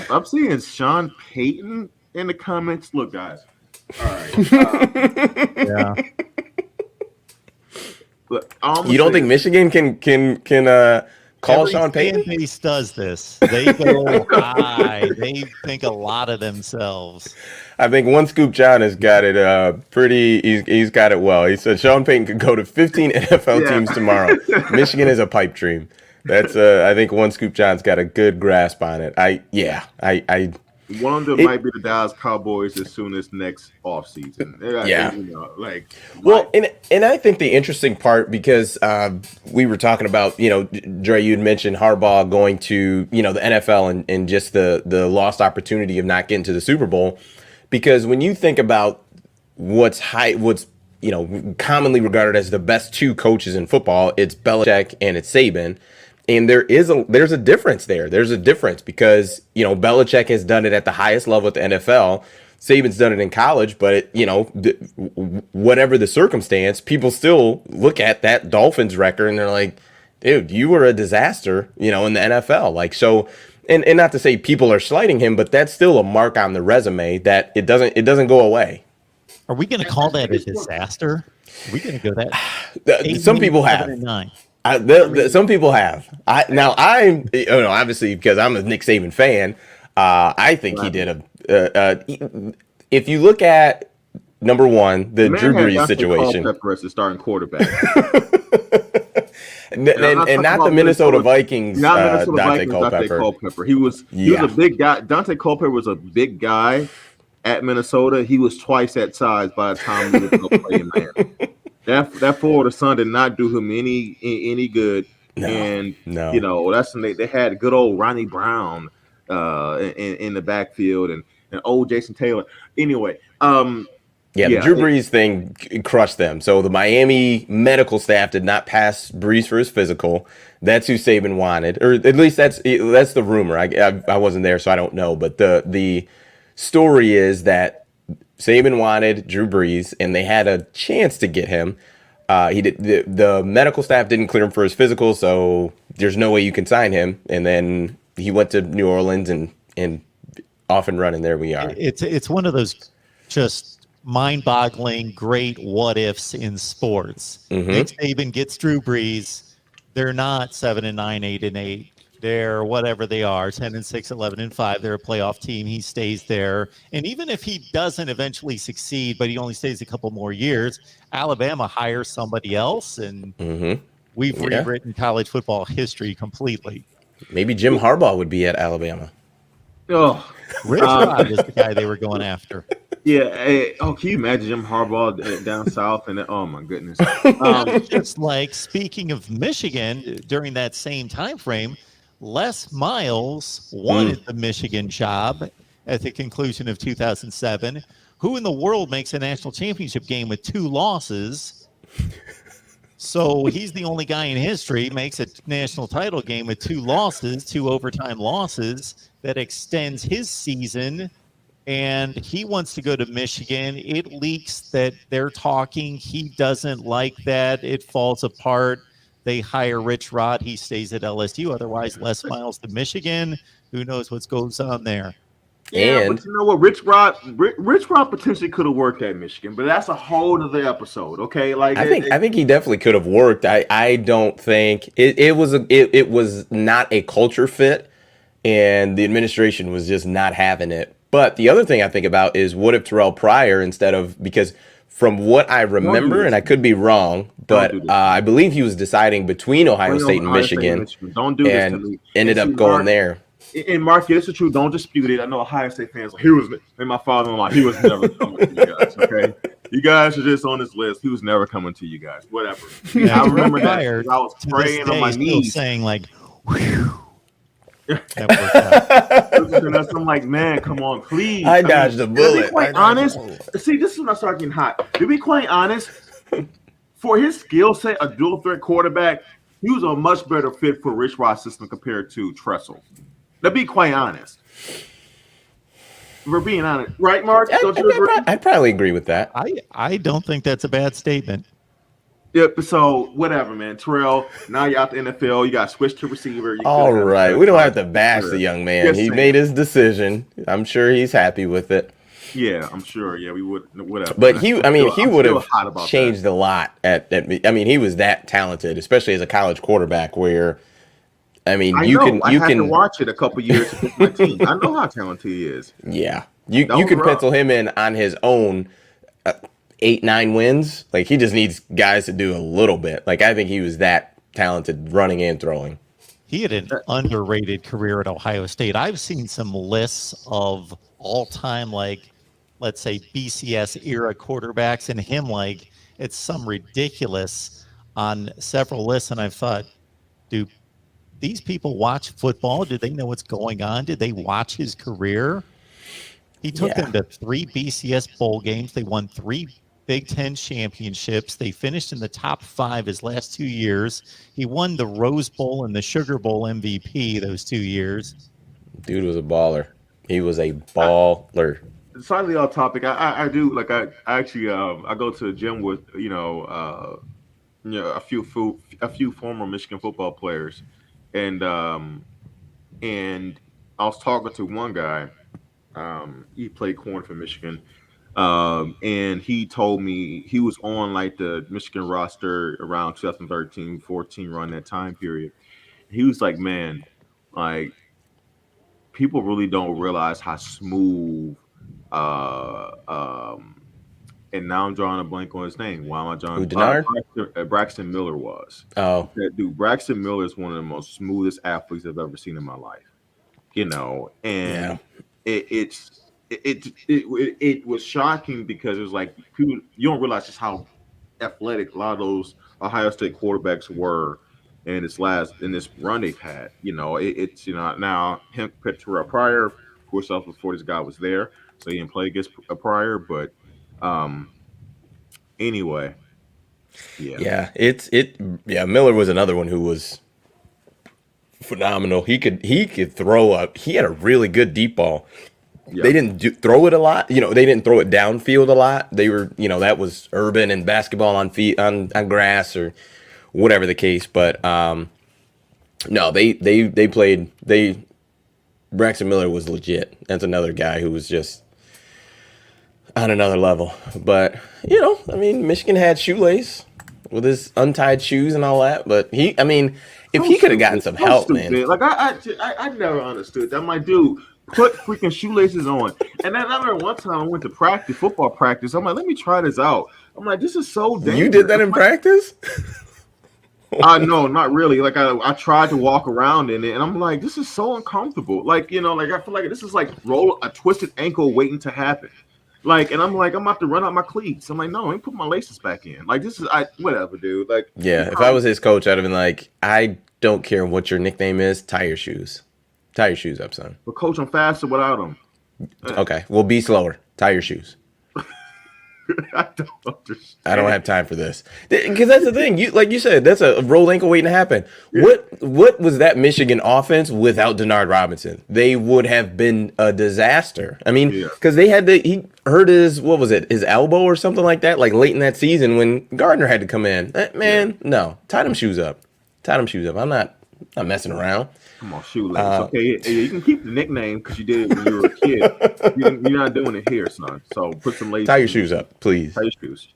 I'm seeing Sean Payton in the comments. Look, guys. All right. Yeah. Look, You don't think Michigan can call Every Sean fan Payton? base does this. They go high. They think a lot of themselves. I think One Scoop John has got it pretty. He's got it well. He said Sean Payton could go to 15 NFL teams tomorrow. Michigan is a pipe dream. That's I think One Scoop John's got a good grasp on it. I one of them might be the Dallas Cowboys as soon as next offseason. Yeah. Well, and I think the interesting part, because we were talking about, Dre, you'd mentioned Harbaugh going to, the NFL and just the lost opportunity of not getting to the Super Bowl. Because when you think about what's commonly regarded as the best two coaches in football, it's Belichick and it's Saban. And there's a difference there. There's a difference because, Belichick has done it at the highest level at the NFL. Saban's done it in college, but, whatever the circumstance, people still look at that Dolphins record and they're like, dude, you were a disaster, in the NFL. Like, so, and not to say people are slighting him, but that's still a mark on the resume that it doesn't go away. Are we going to call that a disaster? Are we going to go that? Some people have. Some people have. I'm obviously because I'm a Nick Saban fan. I think he did if you look at number one, the Drew Brees situation, Culpepper as the starting quarterback, and not the Minnesota Vikings. Not Minnesota Vikings. Dante Culpepper. He was a big guy. Dante Culpepper was a big guy at Minnesota. He was twice that size by the time he was going to play in Miami. That Florida sun did not do him any good. No. That's when they had good old Ronnie Brown in the backfield and old Jason Taylor. Anyway, the Drew Brees thing crushed them. So the Miami medical staff did not pass Brees for his physical. That's who Saban wanted, or at least that's the rumor. I wasn't there, so I don't know. But the story is that Saban wanted Drew Brees, and they had a chance to get him. The medical staff didn't clear him for his physical, so there's no way you can sign him. And then he went to New Orleans and off and running. There we are. It's one of those just mind-boggling great what-ifs in sports. Nick Saban gets Drew Brees. They're not 7-9, 8-8. They're whatever they are, 10-6, 11-5. They're a playoff team. He stays there. And even if he doesn't eventually succeed, but he only stays a couple more years, Alabama hires somebody else, and we've rewritten college football history completely. Maybe Jim Harbaugh would be at Alabama. Oh, Rich Rod is the guy they were going after. Yeah. Can you imagine Jim Harbaugh down south? And oh my goodness. Just like speaking of Michigan, during that same time frame, Les Miles wanted the Michigan job at the conclusion of 2007. Who in the world makes a national championship game with 2 losses? So he's the only guy in history makes a national title game with 2 losses, 2 overtime losses that extends his season. And he wants to go to Michigan. It leaks that they're talking. He doesn't like that. It falls apart. They hire Rich Rod. He stays at LSU. Otherwise, Les Miles to Michigan. Who knows what goes on there? Yeah, but you know what? Rich Rod potentially could have worked at Michigan, but that's a whole other episode. Okay, like I think he definitely could have worked. I don't think it was not a culture fit, and the administration was just not having it. But the other thing I think about is what if Terrelle Pryor because from what I remember, and I could be wrong, but I believe he was deciding between Ohio State and Michigan. Don't do this to me. Ended up going there. And Mark, it's the truth. Don't dispute it. I know Ohio State fans like, and my father-in-law, he was never coming to you guys, okay? You guys are just on this list. He was never coming to you guys. Whatever. Yeah, I remember that. I was praying on my knees. Saying like, whew. I'm like, man, come on, please. I dodged a bullet. To be quite honest, see, this is when I start getting hot. To be quite honest, for his skill set, a dual threat quarterback, he was a much better fit for Rich Rod's system compared to Tressel. To be quite honest. We're being honest. Right, Mark? Don't you agree? I'd probably agree with that. I don't think that's a bad statement. Yep. So whatever, man. Terrell, now you're out the NFL. You got to switch to receiver. All right, we don't have to bash the young man. Just He saying. made his decision. I'm sure he's happy with it. Yeah, I'm sure. Yeah, we would. Whatever. But he would have changed that. a lot I mean, he was that talented, especially as a college quarterback. Where you can to watch it a couple years with my team. I know how talented he is. Yeah, you can pencil him in on his own. 8-9 wins. Like, he just needs guys to do a little bit. Like, I think he was that talented running and throwing. He had an underrated career at Ohio State. I've seen some lists of all-time, like, let's say BCS era quarterbacks, and him, like, it's some ridiculous on several lists. And I've thought, do these people watch football? Do they know what's going on? Did they watch his career? He took them to 3 BCS bowl games. They won 3 Big Ten championships. They finished in the top 5 his last 2 years. He won the Rose Bowl and the Sugar Bowl MVP those 2 years. Dude was a baller. He was a baller. Slightly off topic. I do like I actually I go to the gym with a few former Michigan football players, and I was talking to one guy. He played corner for Michigan. And he told me he was on like the Michigan roster around 2013-14 run, that time period. He was like, man, like, people really don't realize how smooth and now I'm drawing a blank on his name. Why am I drawing? Braxton Miller was. Oh, dude, Braxton Miller is one of the most smoothest athletes I've ever seen in my life. And it was shocking because it was like people, you don't realize just how athletic a lot of those Ohio State quarterbacks were in this run they've had. Now him compared to Terrelle Pryor, of course, before this guy was there, so he didn't play against Pryor. But anyway, Miller was another one who was phenomenal. He could throw up. He had a really good deep ball. Yep. They didn't throw it a lot. They didn't throw it downfield a lot. They were, that was urban and basketball on grass or whatever the case. But no, Braxton Miller was legit. That's another guy who was just on another level. But, Michigan had Shoelace with his untied shoes and all that. But if he could have gotten some help, man. Like, I never understood that. My dude, put freaking shoelaces on. And then I remember one time I went to football practice. I'm like, let me try this out. I'm like, this is so dangerous. You did that in practice? No, not really. Like I tried to walk around in it, and I'm like, this is so uncomfortable. Like, I feel like this is like roll a twisted ankle waiting to happen. Like, and I'm like, I'm about to run out my cleats. I'm like, no, I ain't put my laces back in. Like, this is whatever, dude. Like, yeah, if I was his coach, I'd have been like, I don't care what your nickname is, tie your shoes. Tie your shoes up, son. But coach, I'm faster without them. Okay, well, be slower. Tie your shoes. I don't understand. I don't have time for this. Because that's the thing. Like you said, that's a rolled ankle waiting to happen. Yeah. What was that Michigan offense without Denard Robinson? They would have been a disaster. Because they had he hurt his elbow or something like that, like late in that season when Gardner had to come in. No, tie them shoes up. I'm not messing around. Come on, shoelace. Okay, you can keep the nickname because you did it when you were a kid. You're not doing it here, son. So put some laces. Tie your shoes up, please. Tie your shoes.